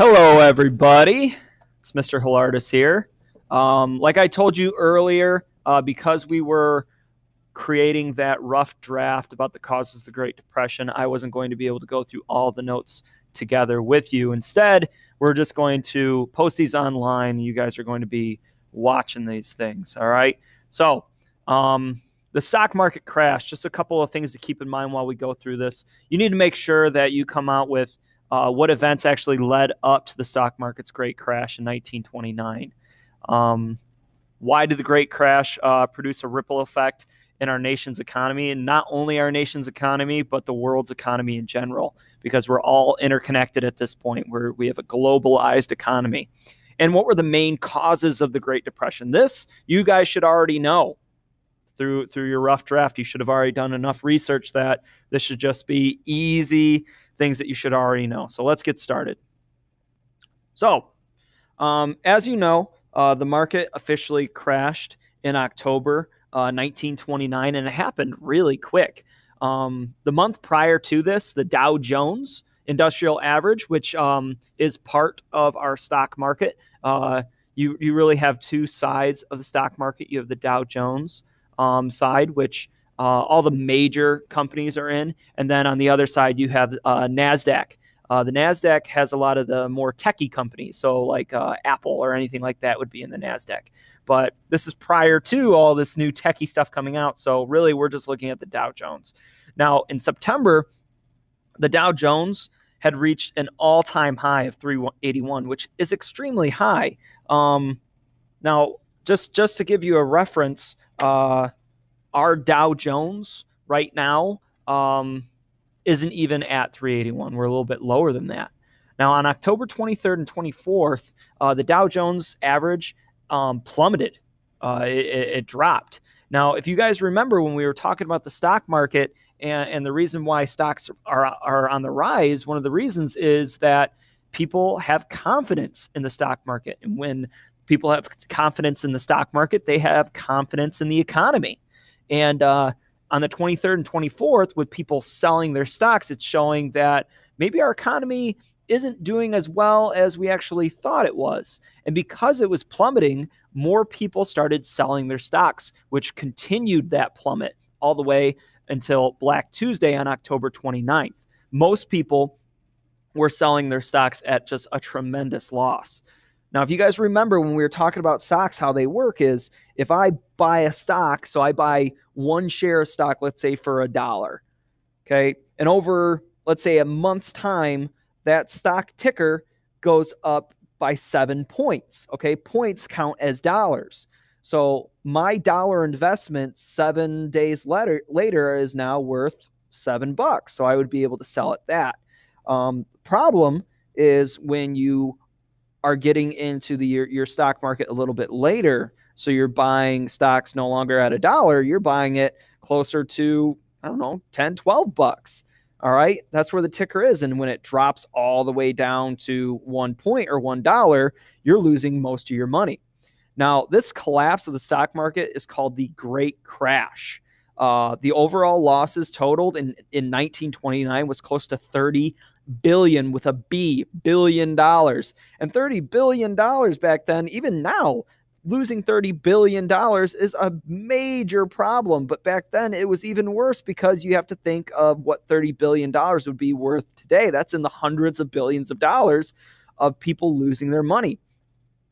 Hello, everybody. It's Mr. Hilarides here. Like I told you earlier, because we were creating that rough draft about the causes of the Great Depression, I wasn't going to be able to go through all the notes together with you. Instead, we're just going to post these online. You guys are going to be watching these things. All right. So, the stock market crash, just a couple of things to keep in mind while we go through this. You need to make sure that you come out with what events actually led up to the stock market's great crash in 1929. Why did the great crash produce a ripple effect in our nation's economy, and not only our nation's economy, but the world's economy in general, because we're all interconnected at this point where we have a globalized economy. And what were the main causes of the Great Depression? This you guys should already know through your rough draft. You should have already done enough research that this should just be easy things that you should already know. So let's get started. So, as you know, the market officially crashed in October 1929, and it happened really quick. The month prior to this, the Dow Jones Industrial Average, which is part of our stock market, you really have two sides of the stock market. You have the Dow Jones side, which all the major companies are in. And then on the other side, you have NASDAQ. The NASDAQ has a lot of the more techie companies. So like Apple or anything like that would be in the NASDAQ. But this is prior to all this new techie stuff coming out. So really, we're just looking at the Dow Jones. Now, in September, the Dow Jones had reached an all-time high of 381, which is extremely high. Now, just to give you a reference, our Dow Jones right now isn't even at 381. We're a little bit lower than that. Now, on October 23rd and 24th, the Dow Jones average plummeted. It dropped. Now, if you guys remember when we were talking about the stock market and the reason why stocks are on the rise, one of the reasons is that people have confidence in the stock market. And when people have confidence in the stock market, they have confidence in the economy. And on the 23rd and 24th, with people selling their stocks, it's showing that maybe our economy isn't doing as well as we actually thought it was. And because it was plummeting, more people started selling their stocks, which continued that plummet all the way until Black Tuesday on October 29th. Most people were selling their stocks at just a tremendous loss. Now, if you guys remember when we were talking about stocks, how they work is if I buy a stock, so I buy one share of stock, let's say for $1, okay? And over, let's say a month's time, that stock ticker goes up by 7 points, okay? Points count as dollars. So my dollar investment 7 days later is now worth $7. So I would be able to sell at that. Problem is when you are getting into your stock market a little bit later. So you're buying stocks no longer at $1. You're buying it closer to, I don't know, 10, 12 bucks. All right. That's where the ticker is. And when it drops all the way down to 1 point or $1, you're losing most of your money. Now, this collapse of the stock market is called the Great Crash. The overall losses totaled in 1929 was close to $30 billion with a B, $billion. And $30 billion back then, even now, losing $30 billion is a major problem. But back then, it was even worse because you have to think of what $30 billion would be worth today. That's in the hundreds of billions of dollars of people losing their money.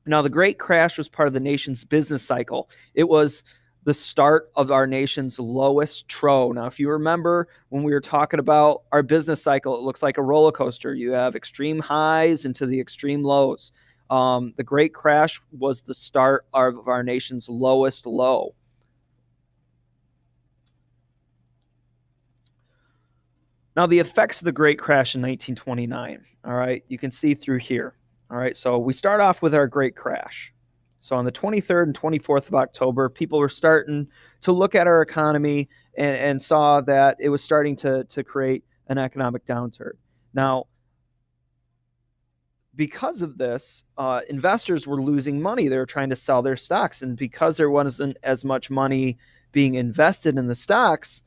Now, the Great Crash was part of the nation's business cycle. It was the start of our nation's lowest trough. Now, if you remember when we were talking about our business cycle, it looks like a roller coaster. You have extreme highs into the extreme lows. The Great Crash was the start of our nation's lowest low. Now, the effects of the Great Crash in 1929, all right, you can see through here. All right, so we start off with our Great Crash. So on the 23rd and 24th of October, people were starting to look at our economy and saw that it was starting to create an economic downturn. Now, because of this, investors were losing money. They were trying to sell their stocks. And because there wasn't as much money being invested in the stocks,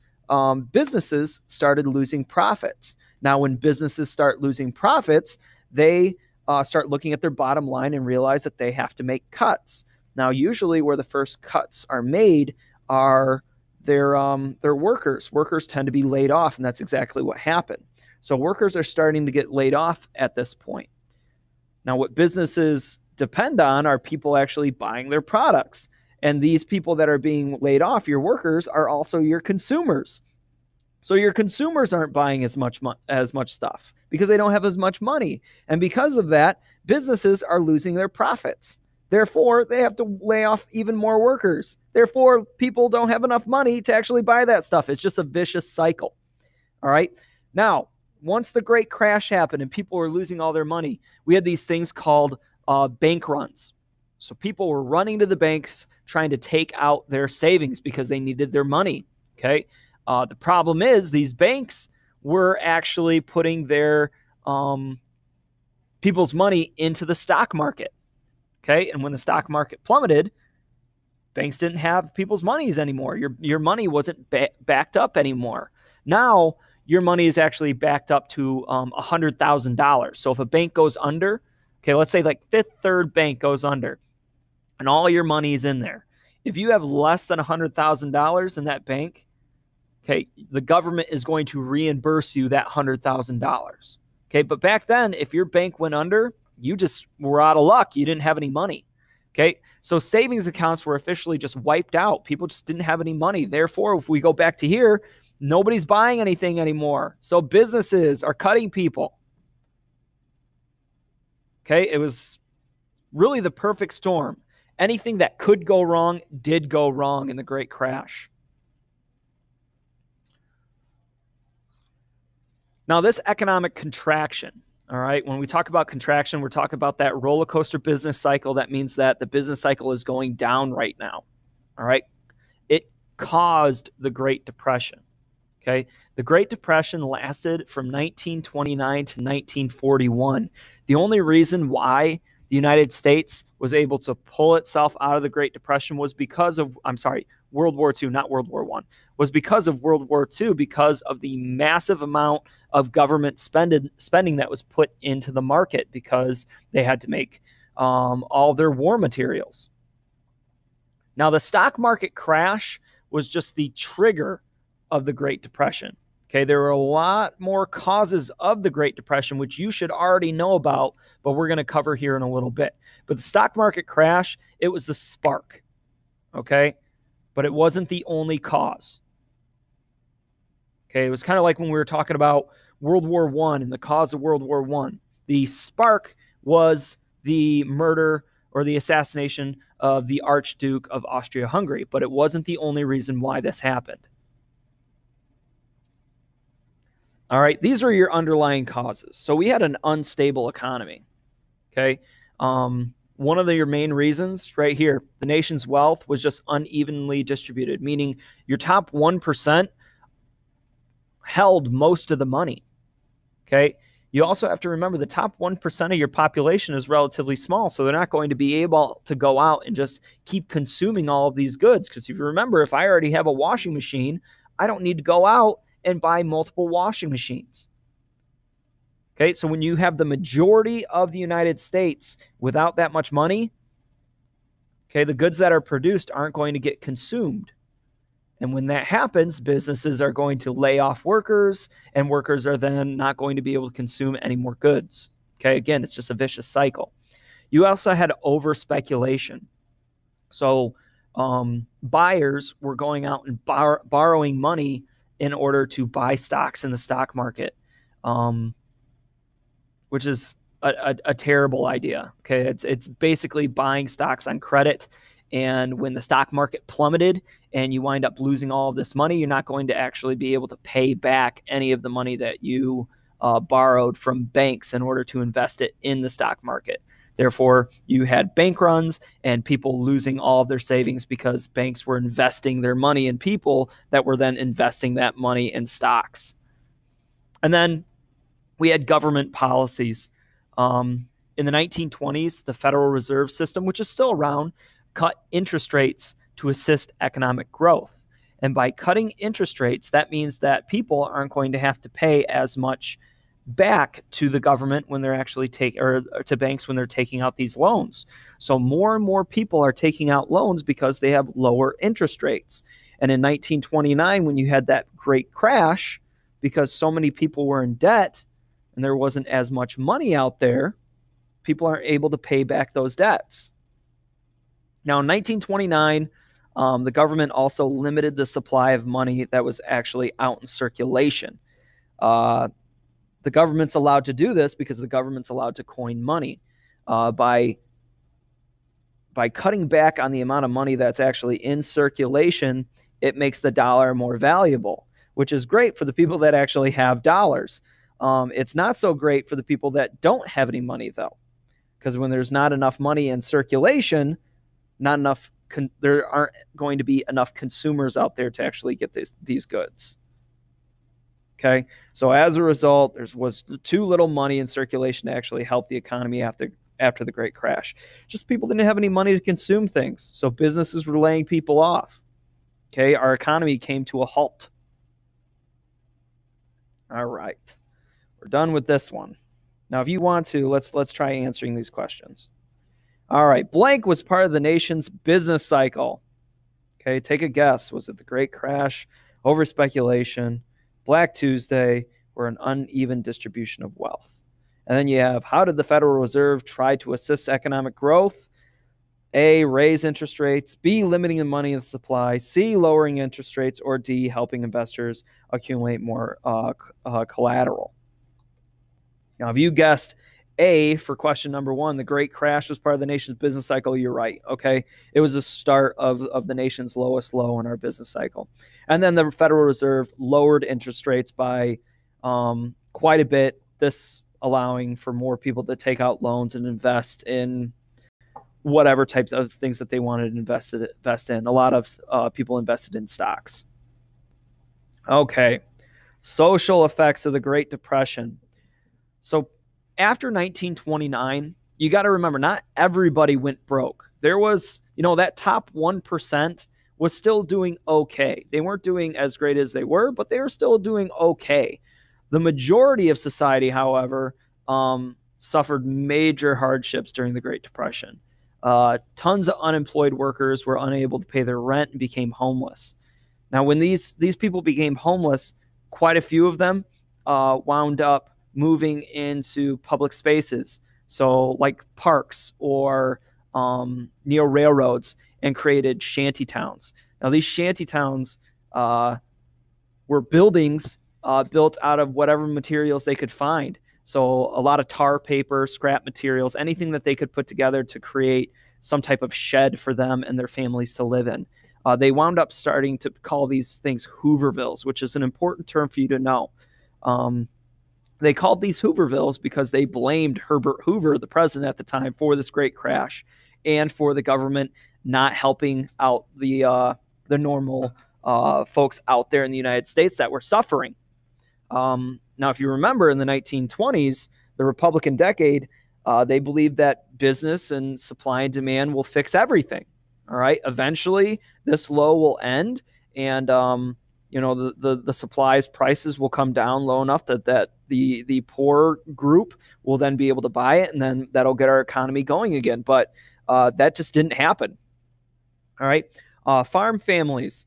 businesses started losing profits. Now, when businesses start losing profits, they start looking at their bottom line and realize that they have to make cuts. Now, usually where the first cuts are made are their workers. Workers tend to be laid off, and that's exactly what happened. So workers are starting to get laid off at this point. Now, what businesses depend on are people actually buying their products. And these people that are being laid off, your workers, are also your consumers. So your consumers aren't buying as much stuff because they don't have as much money. And because of that, businesses are losing their profits. Therefore, they have to lay off even more workers. Therefore, people don't have enough money to actually buy that stuff. It's just a vicious cycle. All right. Now, once the great crash happened and people were losing all their money, we had these things called bank runs. So people were running to the banks trying to take out their savings because they needed their money. Okay. The problem is these banks were actually putting their people's money into the stock market. Okay. And when the stock market plummeted, banks didn't have people's monies anymore. Your money wasn't backed up anymore. Now your money is actually backed up to $100,000. So if a bank goes under, okay, let's say like Fifth Third Bank goes under and all your money is in there. If you have less than $100,000 in that bank, okay, the government is going to reimburse you that $100,000. Okay, but back then, if your bank went under, you just were out of luck. You didn't have any money. Okay, so savings accounts were officially just wiped out. People just didn't have any money. Therefore, if we go back to here, nobody's buying anything anymore. So businesses are cutting people. Okay, it was really the perfect storm. Anything that could go wrong did go wrong in the Great Crash. Now, this economic contraction, all right, when we talk about contraction, we're talking about that roller coaster business cycle. That means that the business cycle is going down right now, all right? It caused the Great Depression, okay? The Great Depression lasted from 1929 to 1941. The only reason why the United States was able to pull itself out of the Great Depression was because of, World War II, not World War I, was because of World War II, because of the massive amount of government spending that was put into the market because they had to make all their war materials. Now, the stock market crash was just the trigger of the Great Depression. Okay, there were a lot more causes of the Great Depression, which you should already know about, but we're going to cover here in a little bit. But the stock market crash, it was the spark, okay? But it wasn't the only cause. Okay, it was kind of like when we were talking about World War I and the cause of World War I. The spark was the murder or the assassination of the Archduke of Austria-Hungary, but it wasn't the only reason why this happened. All right, these are your underlying causes. So we had an unstable economy, okay? One of your main reasons right here, the nation's wealth was just unevenly distributed, meaning your top 1% held most of the money, okay? You also have to remember the top 1% of your population is relatively small, so they're not going to be able to go out and just keep consuming all of these goods. Because if you remember, if I already have a washing machine, I don't need to go out and buy multiple washing machines. Okay, so when you have the majority of the United States without that much money, okay, the goods that are produced aren't going to get consumed. And when that happens, businesses are going to lay off workers, and workers are then not going to be able to consume any more goods. Okay, again, it's just a vicious cycle. You also had over speculation. So buyers were going out and borrowing money in order to buy stocks in the stock market, which is a terrible idea. Okay, it's basically buying stocks on credit. And when the stock market plummeted and you wind up losing all of this money, you're not going to actually be able to pay back any of the money that you borrowed from banks in order to invest it in the stock market. Therefore, you had bank runs and people losing all of their savings because banks were investing their money in people that were then investing that money in stocks. And then we had government policies. In the 1920s, the Federal Reserve System, which is still around, cut interest rates to assist economic growth. And by cutting interest rates, that means that people aren't going to have to pay as much back to the government when they're actually or to banks when they're taking out these loans. So more and more people are taking out loans because they have lower interest rates. And in 1929, when you had that great crash, because so many people were in debt and there wasn't as much money out there, people aren't able to pay back those debts. Now, in 1929, the government also limited the supply of money that was actually out in circulation. The government's allowed to do this because the government's allowed to coin money. By cutting back on the amount of money that's actually in circulation, it makes the dollar more valuable, which is great for the people that actually have dollars. It's not so great for the people that don't have any money, though, because when there's not enough money in circulation, there aren't going to be enough consumers out there to actually get these goods. Okay, so as a result, there was too little money in circulation to actually help the economy after the Great Crash. Just people didn't have any money to consume things, so businesses were laying people off. Okay, our economy came to a halt. All right, we're done with this one. Now, if you want to, let's try answering these questions. All right, blank was part of the nation's business cycle. Okay, take a guess. Was it the Great Crash, over speculation, Black Tuesday, or an uneven distribution of wealth? And then you have, how did the Federal Reserve try to assist economic growth? A, raise interest rates, B, limiting the money supply, C, lowering interest rates, or D, helping investors accumulate more collateral. Now, if you guessed A for question number one, the Great Crash was part of the nation's business cycle, you're right, okay? It was the start of the nation's lowest low in our business cycle. And then the Federal Reserve lowered interest rates by quite a bit, this allowing for more people to take out loans and invest in whatever types of things that they wanted to invest in. A lot of people invested in stocks. Okay, social effects of the Great Depression. So after 1929, you got to remember, not everybody went broke. There was, that top 1% was still doing okay. They weren't doing as great as they were, but they were still doing okay. The majority of society, however, suffered major hardships during the Great Depression. Tons of unemployed workers were unable to pay their rent and became homeless. Now, when these people became homeless, quite a few of them wound up moving into public spaces, so like parks or near railroads, and created shanty towns. Now, these shanty towns were buildings built out of whatever materials they could find. So a lot of tar paper, scrap materials, anything that they could put together to create some type of shed for them and their families to live in. They wound up starting to call these things Hoovervilles, which is an important term for you to know. They called these Hoovervilles because they blamed Herbert Hoover, the president at the time, for this great crash and for the government not helping out the normal folks out there in the United States that were suffering. Now, if you remember, in the 1920s, the Republican decade, they believed that business and supply and demand will fix everything. All right. Eventually, this low will end, and the supplies prices will come down low enough that the poor group will then be able to buy it, and then that'll get our economy going again. But that just didn't happen. All right. Farm families.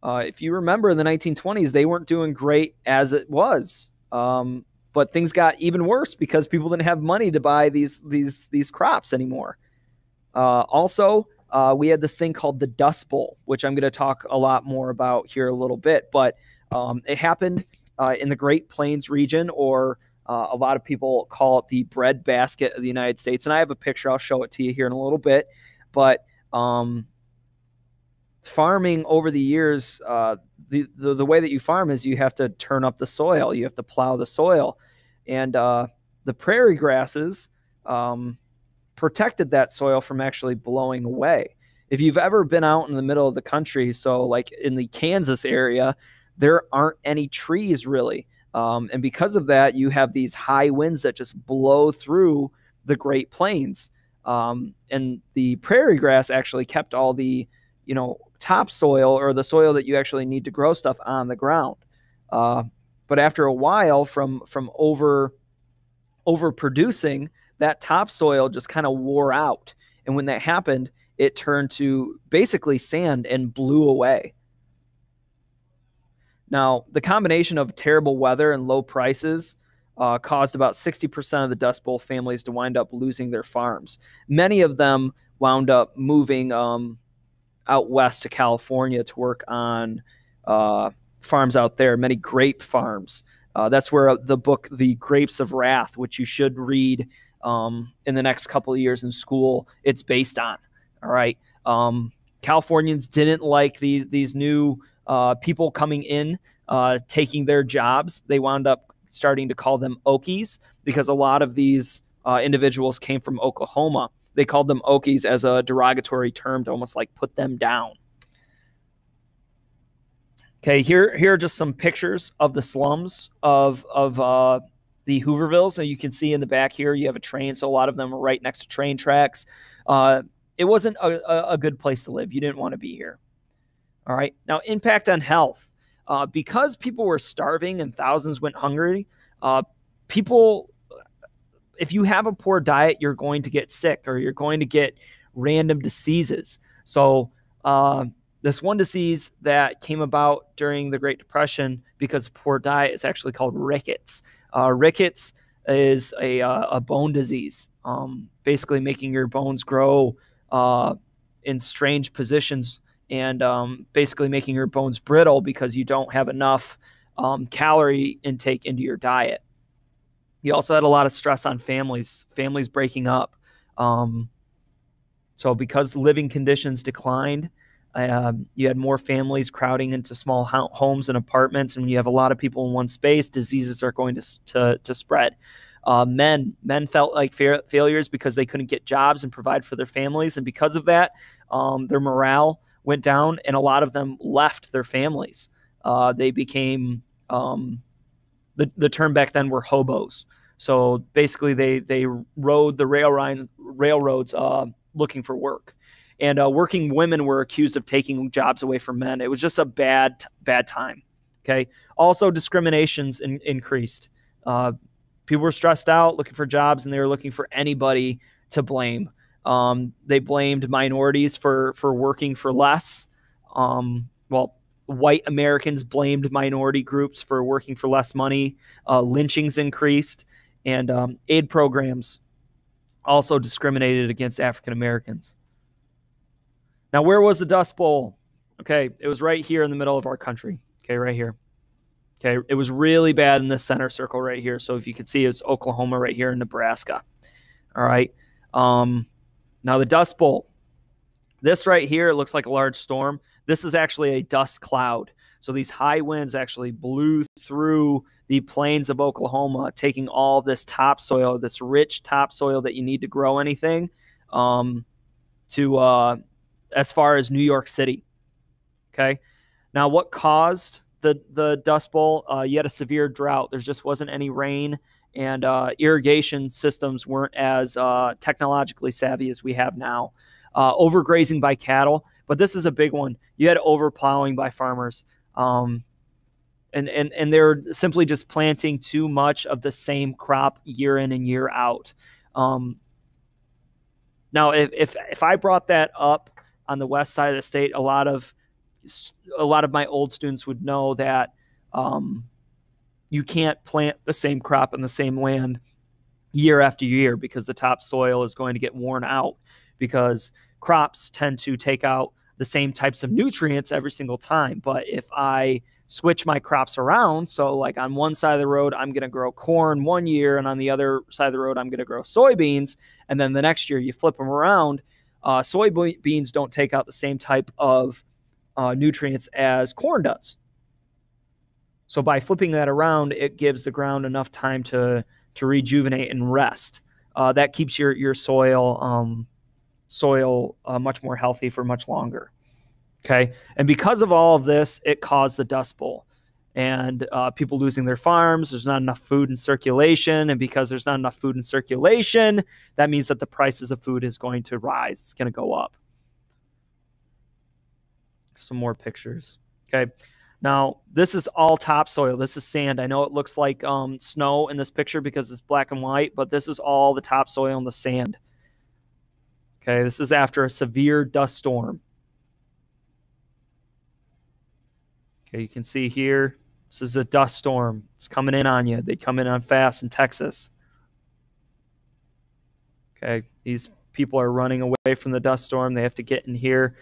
If you remember, in the 1920s, they weren't doing great as it was. But things got even worse because people didn't have money to buy these crops anymore. Also, we had this thing called the Dust Bowl, which I'm going to talk a lot more about here a little bit. But it happened in the Great Plains region, or a lot of people call it the breadbasket of the United States. And I have a picture. I'll show it to you here in a little bit. But farming over the years, the way that you farm is you have to turn up the soil. You have to plow the soil. And the prairie grasses protected that soil from actually blowing away. If you've ever been out in the middle of the country, so like in the Kansas area, there aren't any trees really. And because of that, you have these high winds that just blow through the Great Plains. And the prairie grass actually kept all the, topsoil, or the soil that you actually need to grow stuff, on the ground. But after a while, from overproducing, that topsoil just kind of wore out. And when that happened, it turned to basically sand and blew away. Now, the combination of terrible weather and low prices caused about 60% of the Dust Bowl families to wind up losing their farms. Many of them wound up moving out west to California to work on farms out there, many grape farms. That's where the book, The Grapes of Wrath, which you should read in the next couple of years in school, it's based on. All right. Californians didn't like these new people coming in, taking their jobs. They wound up starting to call them Okies because a lot of these individuals came from Oklahoma. They called them Okies as a derogatory term to almost like put them down. Okay, here are just some pictures of the slums of the Hoovervilles. And you can see in the back here, you have a train. So a lot of them are right next to train tracks. It wasn't a good place to live. You didn't want to be here. All right. Now, impact on health. Because people were starving and thousands went hungry, people, if you have a poor diet, you're going to get sick or you're going to get random diseases. So this one disease that came about during the Great Depression because of poor diet is actually called rickets. Rickets is a bone disease, basically making your bones grow in strange positions and basically making your bones brittle because you don't have enough calorie intake into your diet. You also had a lot of stress on families breaking up. So because living conditions declined, you had more families crowding into small homes and apartments, and when you have a lot of people in one space, diseases are going to spread. Men felt like failures because they couldn't get jobs and provide for their families, and because of that, their morale went down, and a lot of them left their families. They became the term back then were hobos. So basically, they rode the railroads looking for work. And working women were accused of taking jobs away from men. It was just a bad time. Okay. Also, discriminations increased. People were stressed out, looking for jobs, and they were looking for anybody to blame. They blamed minorities for working for less. White Americans blamed minority groups for working for less money. Lynchings increased, and aid programs also discriminated against African Americans. Now, where was the Dust Bowl? Okay, it was right here in the middle of our country. Okay, right here. Okay, it was really bad in this center circle right here. So if you could see, it's Oklahoma right here in Nebraska. All right. Now the Dust Bowl. This right here, it looks like a large storm. This is actually a dust cloud. So these high winds actually blew through the plains of Oklahoma, taking all this topsoil, this rich topsoil that you need to grow anything, to as far as New York City. Okay. Now, what caused the Dust Bowl? You had a severe drought. There just wasn't any rain, and irrigation systems weren't as technologically savvy as we have now. Overgrazing by cattle, but this is a big one. You had overplowing by farmers, and they're simply just planting too much of the same crop year in and year out. Now, if I brought that up on the west side of the state, a lot of my old students would know that you can't plant the same crop in the same land year after year because the topsoil is going to get worn out, because crops tend to take out the same types of nutrients every single time. But if I switch my crops around, so like on one side of the road, I'm going to grow corn one year, and on the other side of the road, I'm going to grow soybeans, and then the next year you flip them around, soybeans don't take out the same type of nutrients as corn does. So by flipping that around, it gives the ground enough time to rejuvenate and rest. That keeps your soil much more healthy for much longer. Okay. And because of all of this, it caused the Dust Bowl, and people losing their farms. There's not enough food in circulation. And because there's not enough food in circulation, that means that the prices of food is going to rise. It's going to go up. Some more pictures. Okay. Now, this is all topsoil. This is sand. I know it looks like snow in this picture because it's black and white, but this is all the topsoil and the sand. Okay, this is after a severe dust storm. Okay, you can see here, this is a dust storm. It's coming in on you. They come in on fast in Texas. Okay, these people are running away from the dust storm. They have to get in here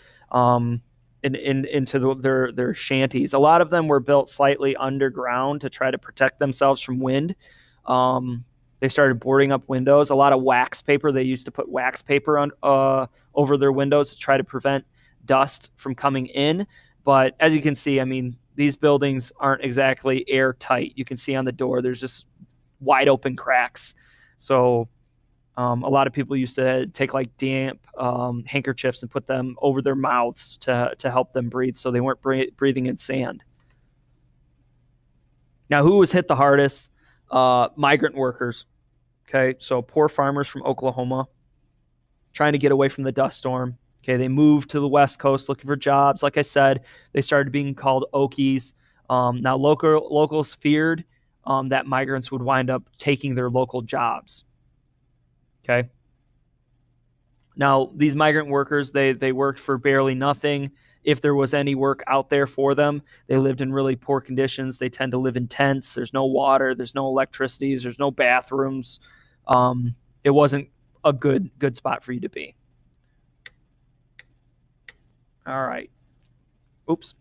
into their shanties. A lot of them were built slightly underground to try to protect themselves from wind. They started boarding up windows. A lot of wax paper. They used to put wax paper on over their windows to try to prevent dust from coming in. But as you can see, I mean, these buildings aren't exactly airtight. You can see on the door, there's just wide open cracks. So a lot of people used to take like damp handkerchiefs and put them over their mouths to help them breathe so they weren't breathing in sand. Now, who was hit the hardest? Migrant workers. Okay, so poor farmers from Oklahoma trying to get away from the dust storm. Okay, they moved to the West Coast looking for jobs. Like I said, they started being called Okies. Now, locals feared that migrants would wind up taking their local jobs. Okay. Now, these migrant workers, they worked for barely nothing. If there was any work out there for them, they lived in really poor conditions. They tend to live in tents. There's no water. There's no electricity. There's no bathrooms. It wasn't a good spot for you to be. All right. Oops.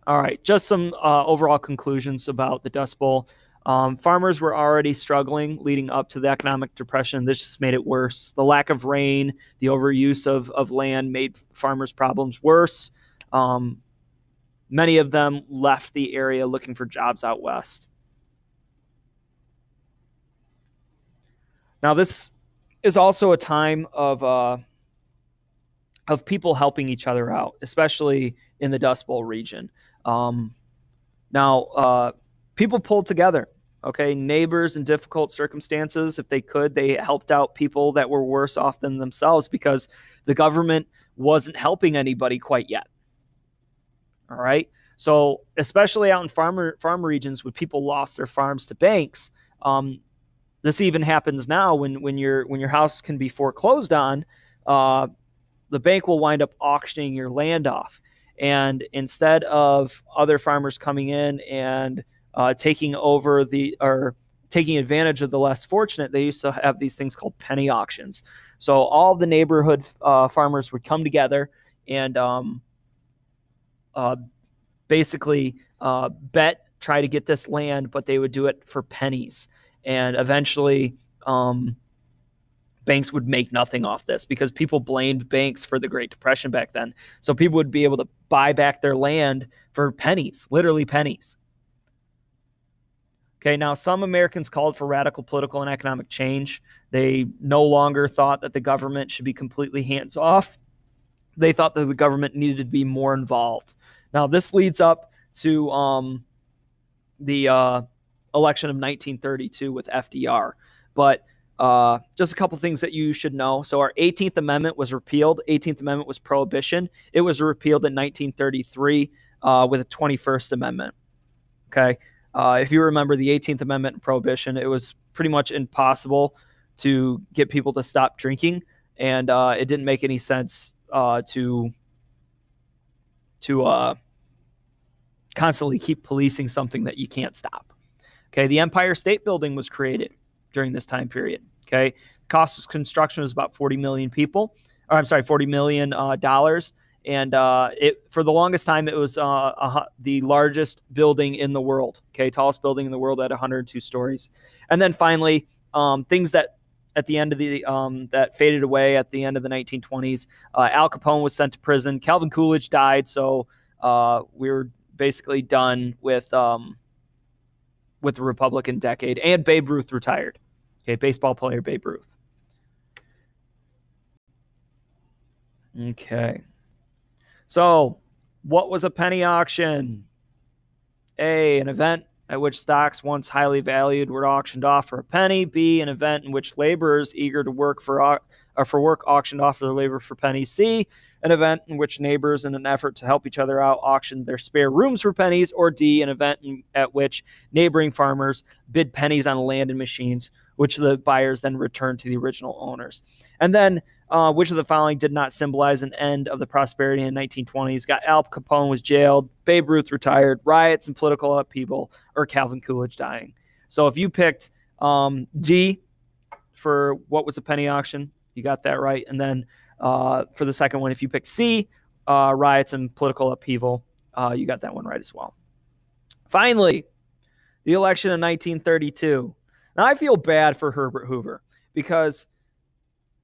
All right. Just some overall conclusions about the Dust Bowl. Farmers were already struggling leading up to the economic depression. This just made it worse. The lack of rain, the overuse of land made farmers' problems worse. Many of them left the area looking for jobs out west. Now, this is also a time of people helping each other out, especially in the Dust Bowl region. People pulled together. Okay, neighbors in difficult circumstances, if they could, they helped out people that were worse off than themselves because the government wasn't helping anybody quite yet. All right, so especially out in farm regions when people lost their farms to banks, this even happens now when your house can be foreclosed on. The bank will wind up auctioning your land off, and instead of other farmers coming in and taking advantage of the less fortunate, they used to have these things called penny auctions. So all the neighborhood farmers would come together and basically try to get this land, but they would do it for pennies. And eventually banks would make nothing off this because people blamed banks for the Great Depression back then. So people would be able to buy back their land for pennies, literally pennies. Okay, now some Americans called for radical political and economic change. They no longer thought that the government should be completely hands off. They thought that the government needed to be more involved. Now, this leads up to the election of 1932 with FDR. But just a couple things that you should know. So our 18th Amendment was repealed. 18th Amendment was prohibition. It was repealed in 1933 with a 21st Amendment. Okay. If you remember the 18th Amendment and prohibition, it was pretty much impossible to get people to stop drinking, and it didn't make any sense to constantly keep policing something that you can't stop. Okay, the Empire State Building was created during this time period. Okay, cost of construction was about $40 million. And for the longest time, it was the largest building in the world. Okay, tallest building in the world at 102 stories. And then finally, things that at the end of the that faded away at the end of the 1920s. Al Capone was sent to prison. Calvin Coolidge died, so we were basically done with the Republican decade. And Babe Ruth retired. Okay, baseball player Babe Ruth. Okay. So, what was a penny auction? A, an event at which stocks once highly valued were auctioned off for a penny. B, an event in which laborers eager to work for for work auctioned off their labor for pennies. C, an event in which neighbors, in an effort to help each other out, auctioned their spare rooms for pennies. Or D, an event at which neighboring farmers bid pennies on land and machines, which the buyers then returned to the original owners. And then which of the following did not symbolize an end of the prosperity in the 1920s? Got Al Capone was jailed, Babe Ruth retired, riots and political upheaval, or Calvin Coolidge dying. So if you picked D for what was a penny auction, you got that right. And then for the second one, if you picked C, riots and political upheaval, you got that one right as well. Finally, the election of 1932. Now, I feel bad for Herbert Hoover because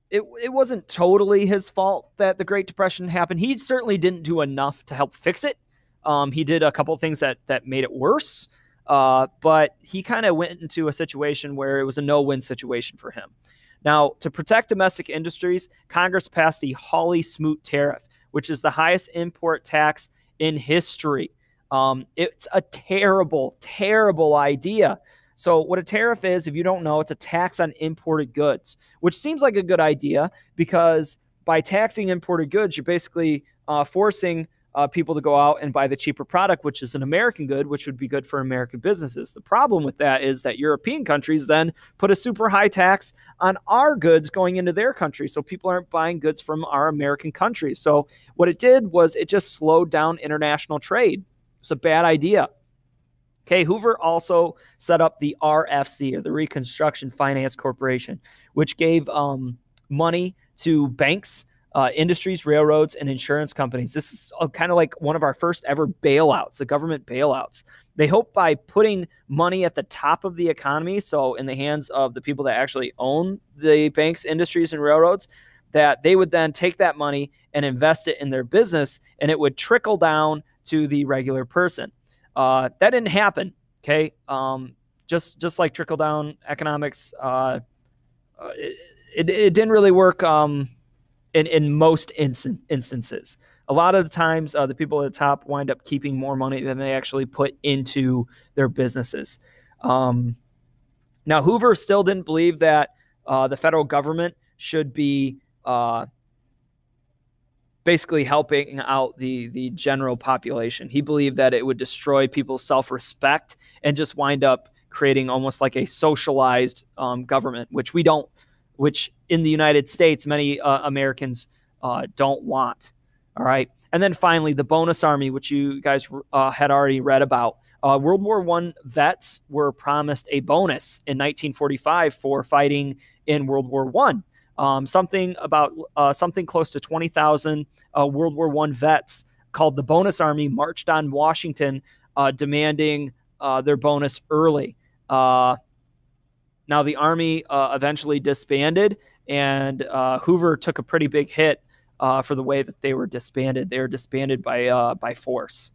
it wasn't totally his fault that the Great Depression happened. He certainly didn't do enough to help fix it. He did a couple of things that made it worse, but he kind of went into a situation where it was a no-win situation for him. Now, to protect domestic industries, Congress passed the Hawley-Smoot tariff, which is the highest import tax in history. It's a terrible, terrible idea. So what a tariff is, if you don't know, it's a tax on imported goods, which seems like a good idea because by taxing imported goods, you're basically forcing people to go out and buy the cheaper product, which is an American good, which would be good for American businesses. The problem with that is that European countries then put a super high tax on our goods going into their country. So people aren't buying goods from our American countries. So what it did was it just slowed down international trade. It's a bad idea. Okay, Hoover also set up the RFC, or the Reconstruction Finance Corporation, which gave money to banks, industries, railroads, and insurance companies. This is kind of like one of our first ever bailouts, the government bailouts. They hope by putting money at the top of the economy, so in the hands of the people that actually own the banks, industries, and railroads, that they would then take that money and invest it in their business, and it would trickle down to the regular person. That didn't happen. Okay. Just like trickle down economics, it didn't really work, in most instances. A lot of the times, the people at the top wind up keeping more money than they actually put into their businesses. Now, Hoover still didn't believe that the federal government should be basically helping out the general population. He believed that it would destroy people's self-respect and just wind up creating almost like a socialized government, which in the United States, many Americans don't want. All right. And then finally, the bonus army, which you guys had already read about. World War I vets were promised a bonus in 1945 for fighting in World War I. Something close to 20,000 World War I vets called the Bonus Army marched on Washington, demanding their bonus early. Now, the Army eventually disbanded, and Hoover took a pretty big hit for the way that they were disbanded. They were disbanded by force.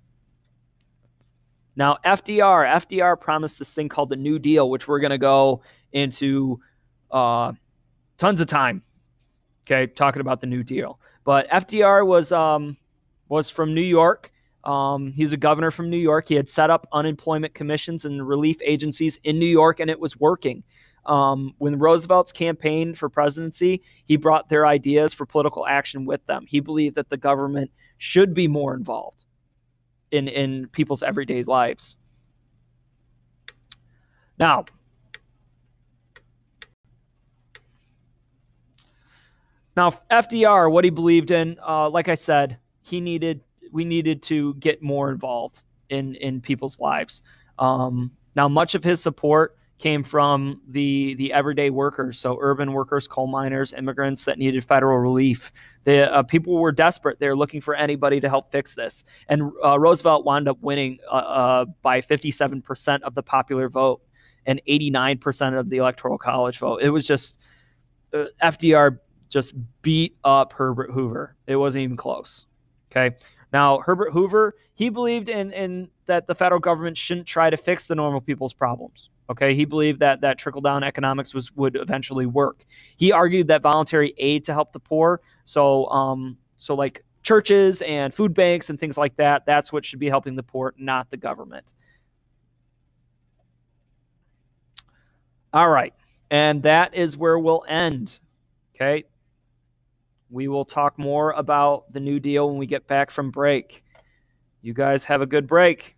Now, FDR promised this thing called the New Deal, which we're going to go into tons of time, okay, talking about the New Deal. But FDR was from New York. He's a governor from New York. He had set up unemployment commissions and relief agencies in New York, and it was working. When Roosevelt's campaigned for presidency, he brought their ideas for political action with them. He believed that the government should be more involved in people's everyday lives. Now, FDR, what he believed in, like I said, we needed to get more involved in people's lives. Now, much of his support came from the everyday workers, so urban workers, coal miners, immigrants that needed federal relief. People were desperate. They were looking for anybody to help fix this. And Roosevelt wound up winning by 57% of the popular vote and 89% of the Electoral College vote. It was just FDR just beat up Herbert Hoover. It wasn't even close. Okay. Now, Herbert Hoover, he believed in that the federal government shouldn't try to fix the normal people's problems. Okay. He believed that trickle-down economics would eventually work. He argued that voluntary aid to help the poor, so like churches and food banks and things like that, that's what should be helping the poor, not the government. All right. And that is where we'll end. Okay. We will talk more about the New Deal when we get back from break. You guys have a good break.